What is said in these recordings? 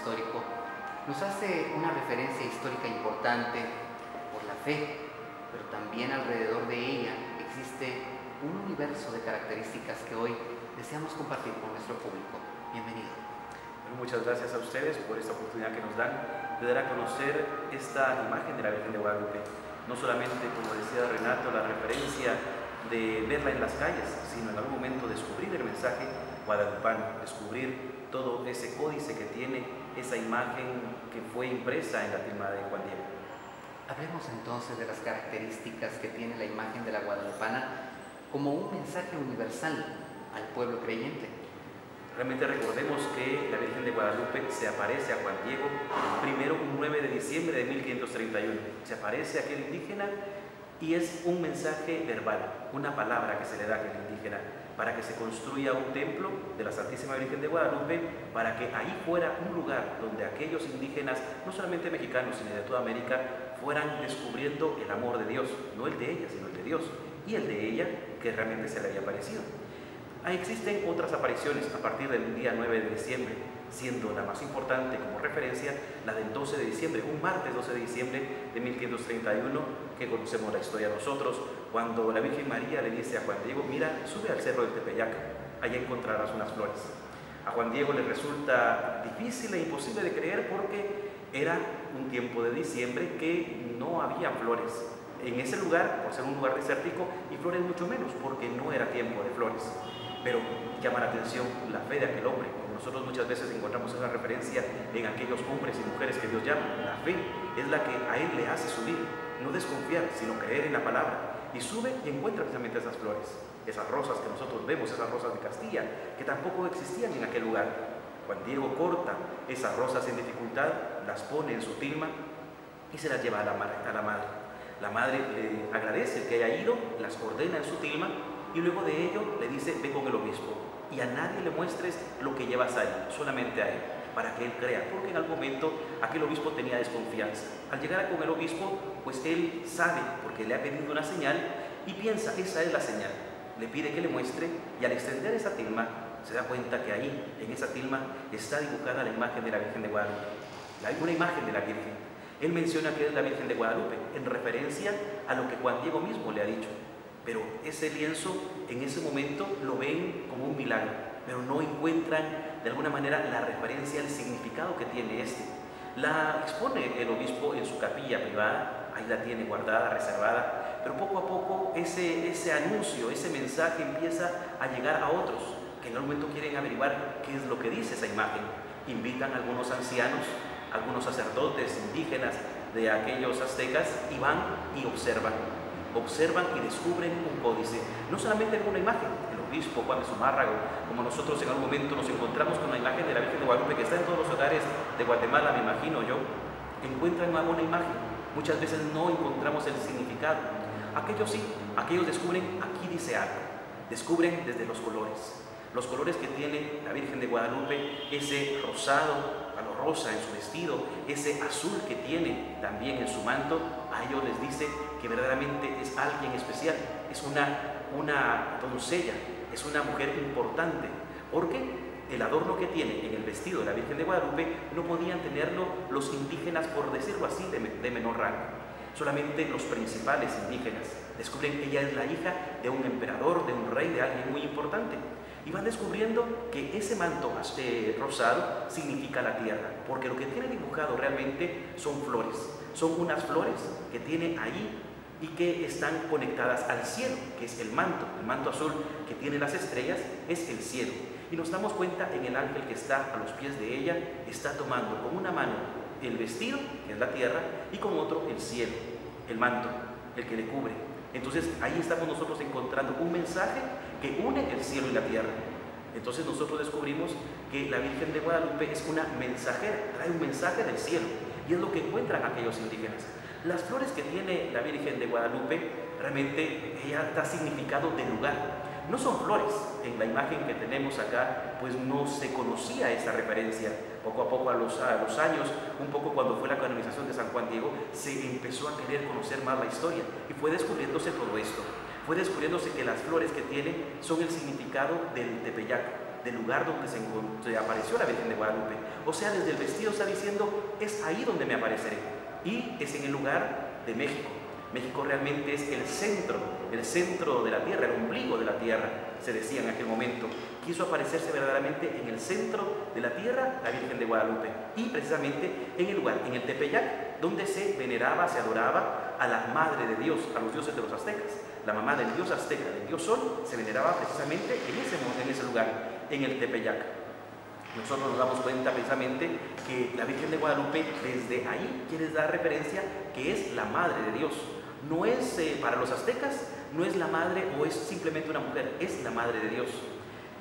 histórico, nos hace una referencia histórica importante por la fe, pero también alrededor de ella existe un universo de características que hoy deseamos compartir con nuestro público. Bienvenido. Bueno, muchas gracias a ustedes por esta oportunidad que nos dan de dar a conocer esta imagen de la Virgen de Guadalupe. No solamente, como decía Renato, la referencia de verla en las calles, sino en algún momento descubrir el mensaje guadalupano, descubrir todo ese códice que tiene esa imagen que fue impresa en la tilma de Juan Diego. Hablemos entonces de las características que tiene la imagen de la guadalupana como un mensaje universal al pueblo creyente. Realmente recordemos que la Virgen de Guadalupe se aparece a Juan Diego primero un 9 de diciembre de 1531. Se aparece a aquel indígena y es un mensaje verbal, una palabra que se le da a aquel indígena para que se construya un templo de la Santísima Virgen de Guadalupe, para que ahí fuera un lugar donde aquellos indígenas, no solamente mexicanos, sino de toda América, fueran descubriendo el amor de Dios, no el de ella, sino el de Dios, y el de ella, que realmente se le había aparecido. Ahí existen otras apariciones a partir del día 9 de diciembre, siendo la más importante como referencia la del 12 de diciembre, un martes 12 de diciembre de 1531, que conocemos la historia nosotros, cuando la Virgen María le dice a Juan Diego: mira, sube al cerro del Tepeyac, allá encontrarás unas flores. A Juan Diego le resulta difícil e imposible de creer porque era un tiempo de diciembre que no había flores en ese lugar, por ser un lugar desértico, y flores mucho menos, porque no era tiempo de flores. Pero llama la atención la fe de aquel hombre. Nosotros muchas veces encontramos esa referencia en aquellos hombres y mujeres que Dios llama. La fe es la que a él le hace subir, no desconfiar, sino creer en la palabra. Y sube y encuentra precisamente esas flores, esas rosas que nosotros vemos, esas rosas de Castilla, que tampoco existían en aquel lugar. Juan Diego corta esas rosas en dificultad, las pone en su tilma y se las lleva a la madre. La madre le agradece que haya ido, las ordena en su tilma, y luego de ello le dice: ve con el obispo y a nadie le muestres lo que llevas ahí, solamente a él, para que él crea, porque en algún momento aquel obispo tenía desconfianza. Al llegar con el obispo, pues él sabe, porque le ha pedido una señal, y piensa: esa es la señal. Le pide que le muestre, y al extender esa tilma se da cuenta que ahí, en esa tilma, está dibujada la imagen de la Virgen de Guadalupe, una imagen de la Virgen. Él menciona que es la Virgen de Guadalupe, en referencia a lo que Juan Diego mismo le ha dicho. Pero ese lienzo, en ese momento, lo ven como un milagro, pero no encuentran de alguna manera la referencia, el significado que tiene este. La expone el obispo en su capilla privada, ahí la tiene guardada, reservada, pero poco a poco ese anuncio, ese mensaje empieza a llegar a otros, que en algún momento quieren averiguar qué es lo que dice esa imagen. Invitan a algunos ancianos, algunos sacerdotes indígenas de aquellos aztecas, y van y observan y descubren un códice, no solamente en una imagen. El obispo Juan de Zumárrago, como nosotros en algún momento nos encontramos con la imagen de la Virgen de Guadalupe, que está en todos los hogares de Guatemala, me imagino yo, encuentran una imagen, muchas veces no encontramos el significado. Aquellos sí, aquellos descubren: aquí dice algo. Descubren desde los colores que tiene la Virgen de Guadalupe, ese rosado, a lo rosa en su vestido, ese azul que tiene también en su manto. A ellos les dice que verdaderamente es alguien especial, es una doncella, es una mujer importante, porque el adorno que tiene en el vestido de la Virgen de Guadalupe no podían tenerlo los indígenas, por decirlo así, de menor rango. Solamente los principales indígenas descubren que ella es la hija de un emperador, de un rey, de alguien muy importante. Y van descubriendo que ese manto rosado significa la tierra, porque lo que tiene dibujado realmente son flores. Son unas flores que tiene ahí y que están conectadas al cielo, que es el manto azul que tiene las estrellas, es el cielo. Y nos damos cuenta en el ángel que está a los pies de ella, está tomando con una mano el vestido, que es la tierra, y con otro el cielo, el manto, el que le cubre. Entonces ahí estamos nosotros encontrando un mensaje que une el cielo y la tierra. Entonces nosotros descubrimos que la Virgen de Guadalupe es una mensajera, trae un mensaje del cielo, y es lo que encuentran aquellos indígenas. Las flores que tiene la Virgen de Guadalupe, realmente ella da significado de lugar. No son flores. En la imagen que tenemos acá, pues no se conocía esta referencia. Poco a poco, a los años, un poco cuando fue la canonización de San Juan Diego, se empezó a querer conocer más la historia, y fue descubriéndose todo esto. Fue descubriéndose que las flores que tiene son el significado del Tepeyac. del lugar donde se apareció la Virgen de Guadalupe. O sea, desde el vestido está diciendo, es ahí donde me apareceré. Y es en el lugar de México. México realmente es el centro de la tierra, el ombligo de la tierra, se decía en aquel momento. Quiso aparecerse verdaderamente en el centro de la tierra la Virgen de Guadalupe, y precisamente en el lugar, en el Tepeyac, donde se veneraba, se adoraba a la Madre de Dios, a los dioses de los aztecas. La mamá del dios azteca, del dios Sol, se veneraba precisamente en ese lugar, en el Tepeyac. Nosotros nos damos cuenta precisamente que la Virgen de Guadalupe desde ahí quiere dar referencia que es la Madre de Dios. No es para los aztecas, no es la madre o es simplemente una mujer, es la Madre de Dios.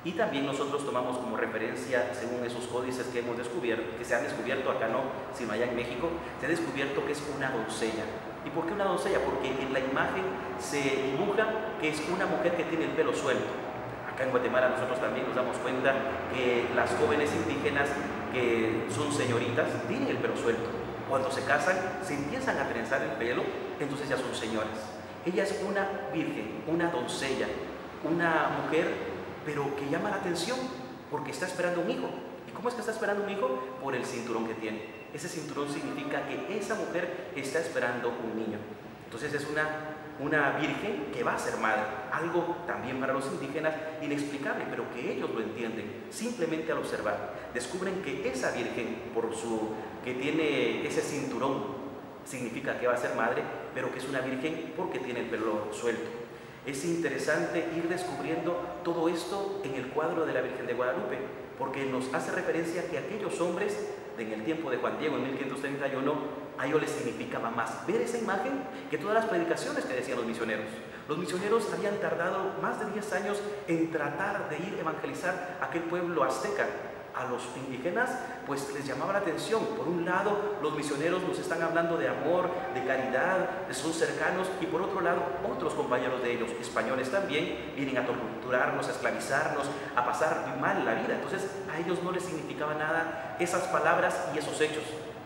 Y también nosotros tomamos como referencia, según esos códices que hemos descubierto, que se han descubierto acá no, sino allá en México, se ha descubierto que es una doncella. ¿Y por qué una doncella? Porque en la imagen se dibuja que es una mujer que tiene el pelo suelto. Acá en Guatemala nosotros también nos damos cuenta que las jóvenes indígenas que son señoritas tienen el pelo suelto. Cuando se casan, se empiezan a trenzar el pelo, entonces ya son señoras. Ella es una virgen, una doncella, una mujer, pero que llama la atención porque está esperando un hijo. ¿Y cómo es que está esperando un hijo? Por el cinturón que tiene. Ese cinturón significa que esa mujer está esperando un niño. Entonces es una virgen que va a ser madre, algo también para los indígenas inexplicable, pero que ellos lo entienden simplemente al observar. Descubren que esa virgen, que tiene ese cinturón, significa que va a ser madre, pero que es una virgen porque tiene el pelo suelto. Es interesante ir descubriendo todo esto en el cuadro de la Virgen de Guadalupe, porque nos hace referencia que aquellos hombres en el tiempo de Juan Diego, en 1531, a ellos les significaba más ver esa imagen que todas las predicaciones que decían los misioneros. Los misioneros habían tardado más de 10 años en tratar de ir a evangelizar a aquel pueblo azteca. A los indígenas pues les llamaba la atención. Por un lado, los misioneros nos están hablando de amor, de caridad, son cercanos, y por otro lado, otros compañeros de ellos, españoles también, vienen a torturarnos, a esclavizarnos, a pasar mal la vida. Entonces a ellos no les significaba nada esas palabras y esos hechos.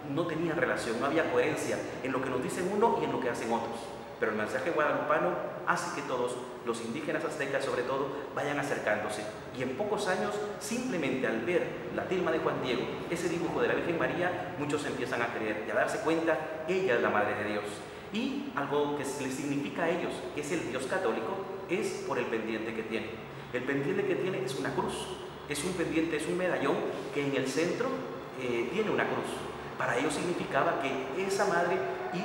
No tenían relación, no había coherencia en lo que nos dicen uno y en lo que hacen otros. Pero el mensaje guadalupano hace que todos, los indígenas aztecas sobre todo, vayan acercándose. Y en pocos años, simplemente al ver la tilma de Juan Diego, ese dibujo de la Virgen María, muchos empiezan a creer y a darse cuenta, ella es la Madre de Dios. Y algo que les significa a ellos, que es el Dios católico, es por el pendiente que tiene. El pendiente que tiene es una cruz, es un pendiente, es un medallón que en el centro tiene una cruz. Para ellos significaba que esa madre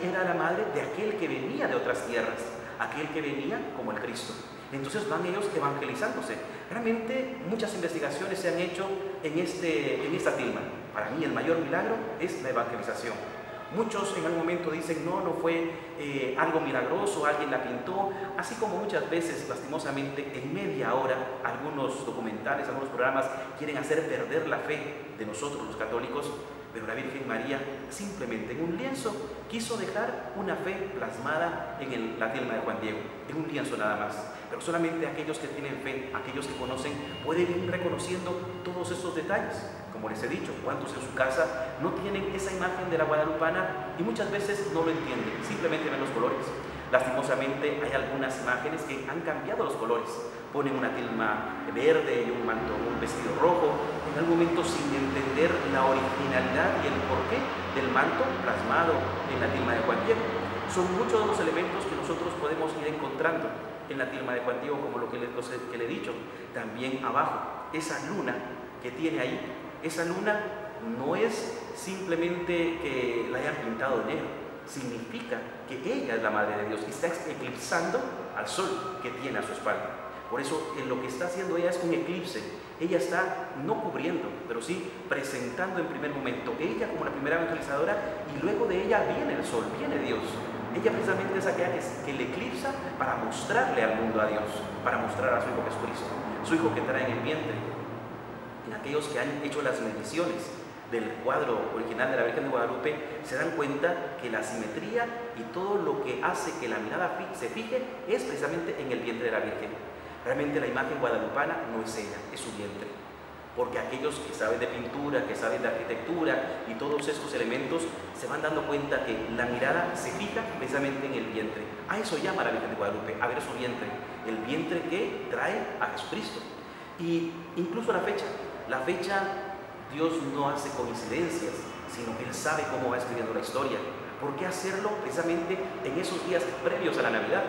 era la madre de aquel que venía de otras tierras, aquel que venía como el Cristo. Entonces van ellos evangelizándose. Realmente muchas investigaciones se han hecho en esta tilma. Para mí el mayor milagro es la evangelización. Muchos en algún momento dicen, no fue algo milagroso, alguien la pintó, así como muchas veces, lastimosamente, en media hora, algunos documentales, algunos programas quieren hacer perder la fe de nosotros los católicos. Pero la Virgen María simplemente en un lienzo quiso dejar una fe plasmada en la tilma de Juan Diego, en un lienzo nada más. Pero solamente aquellos que tienen fe, aquellos que conocen, pueden ir reconociendo todos estos detalles. Como les he dicho, cuántos en su casa no tienen esa imagen de la guadalupana y muchas veces no lo entienden, simplemente ven los colores. Lastimosamente hay algunas imágenes que han cambiado los colores. Ponen una tilma verde y un manto, un vestido rojo, en algún momento sin entender la originalidad y el porqué del manto plasmado en la tilma de Juan Diego. Son muchos los elementos que nosotros podemos ir encontrando en la tilma de Juan Diego, como lo que le he dicho. También abajo, esa luna que tiene ahí, esa luna no es simplemente que la hayan pintado de negro, significa que ella es la Madre de Dios y está eclipsando al sol que tiene a su espalda. Por eso lo que está haciendo ella es un eclipse. Ella está no cubriendo, pero sí presentando en primer momento ella como la primera evangelizadora, y luego de ella viene el sol, viene Dios. Ella precisamente es aquella que le eclipsa para mostrarle al mundo a Dios, para mostrar a su Hijo Jesucristo, su Hijo que trae en el vientre. En aquellos que han hecho las mediciones del cuadro original de la Virgen de Guadalupe, se dan cuenta que la simetría y todo lo que hace que la mirada se fije es precisamente en el vientre de la Virgen. Realmente la imagen guadalupana no es ella, es su vientre. Porque aquellos que saben de pintura, que saben de arquitectura y todos estos elementos, se van dando cuenta que la mirada se fija precisamente en el vientre. A eso llama la Virgen de Guadalupe, a ver su vientre, el vientre que trae a Jesucristo. Y incluso la fecha. La fecha, Dios no hace coincidencias, sino que Él sabe cómo va escribiendo la historia. ¿Por qué hacerlo precisamente en esos días previos a la Navidad?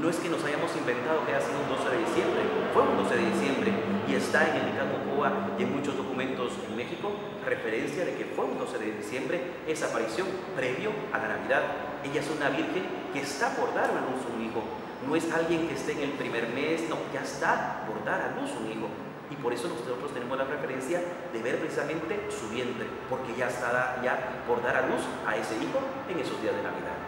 No es que nos hayamos inventado que haya sido un 12 de diciembre, fue un 12 de diciembre y está en el Licán Mocoa y en muchos documentos en México referencia de que fue un 12 de diciembre esa aparición previo a la Navidad. Ella es una virgen que está por dar a luz un hijo, no es alguien que esté en el primer mes, no, ya está por dar a luz un hijo. Y por eso nosotros tenemos la referencia de ver precisamente su vientre, porque ya está ya por dar a luz a ese hijo en esos días de Navidad.